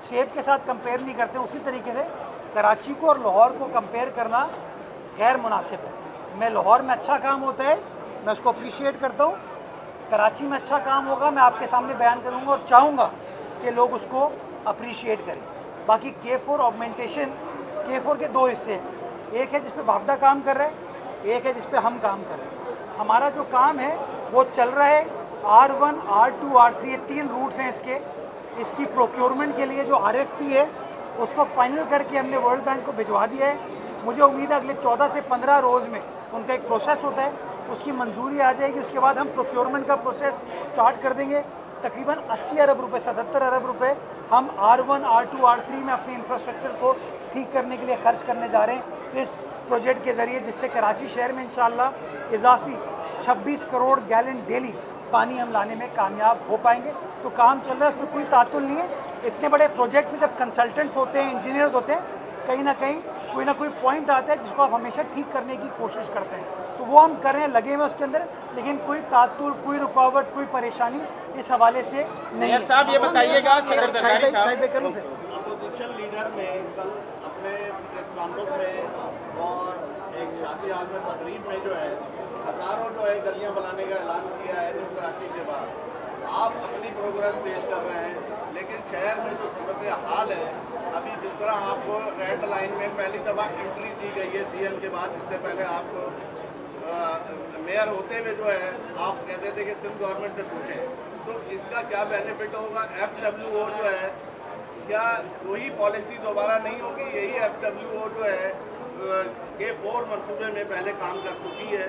Shape के साथ compare नहीं करते, उसी तरीके से कराची को और लाहौर को कंपेयर करना गैर मुनासिब है। मैं लाहौर में अच्छा काम होता है, मैं उसको अप्रिशिएट करता हूँ, कराची में अच्छा काम होगा मैं आपके सामने बयान करूँगा और चाहूँगा कि लोग उसको अप्रिशिएट करें। बाकी K4 ऑगमेंटेशन, K4 के दो हिस्से हैं, एक है जिस पे भागदा काम कर रहा है, एक है जिस पे हम काम कर रहे हैं। हमारा जो काम है वो चल रहा है। R1, R2, R3 ये 3 रूट्स हैं इसकी प्रोक्योरमेंट के लिए जो RFP है उसको फाइनल करके हमने वर्ल्ड बैंक को भिजवा दिया है। मुझे उम्मीद है अगले 14 से 15 रोज़ में उनका एक प्रोसेस होता है, उसकी मंजूरी आ जाएगी, उसके बाद हम प्रोक्योरमेंट का प्रोसेस स्टार्ट कर देंगे। तकरीबन 80 अरब रुपये, 77 अरब रुपये हम R1, R2, R3 में अपने इंफ्रास्ट्रक्चर को ठीक करने के लिए खर्च करने जा रहे हैं इस प्रोजेक्ट के ज़रिए, जिससे कराची शहर में इंशाअल्लाह इजाफी 26 करोड़ गैलन डेली पानी हम लाने में कामयाब हो पाएंगे। तो काम चल रहा है, उसमें कोई तातुल नहीं है। इतने बड़े प्रोजेक्ट में जब कंसल्टेंट्स होते हैं, इंजीनियर होते हैं, कहीं ना कोई पॉइंट आता है जिसको आप हमेशा ठीक करने की कोशिश करते हैं, तो वो हम कर रहे हैं, लगे हुए उसके अंदर, लेकिन कोई तातुल, कोई रुकावट, कोई परेशानी इस हवाले से नहीं है। साहब ये बताइएगा, अपोजिशन लीडर ने कल अपने प्रेस कॉन्फ्रेंस में और एक शादी हाल में तकरीब में जो है हज़ारों जो है गलियां बनाने का ऐलान किया है न्यू कराची के बाद। आप अपनी प्रोग्रेस पेश कर रहे हैं, लेकिन शहर में जो सूरत हाल है अभी, जिस तरह आपको रेड लाइन में पहली दफ़ा एंट्री दी गई है CM के बाद, इससे पहले आपको मेयर होते हुए जो है आप कहते थे कि सिंध गवर्नमेंट से पूछें, तो इसका क्या बेनिफिट होगा? FWO जो है, क्या वही पॉलिसी दोबारा नहीं होगी? यही FWO जो है K4 मंसूबे में पहले काम कर चुकी है।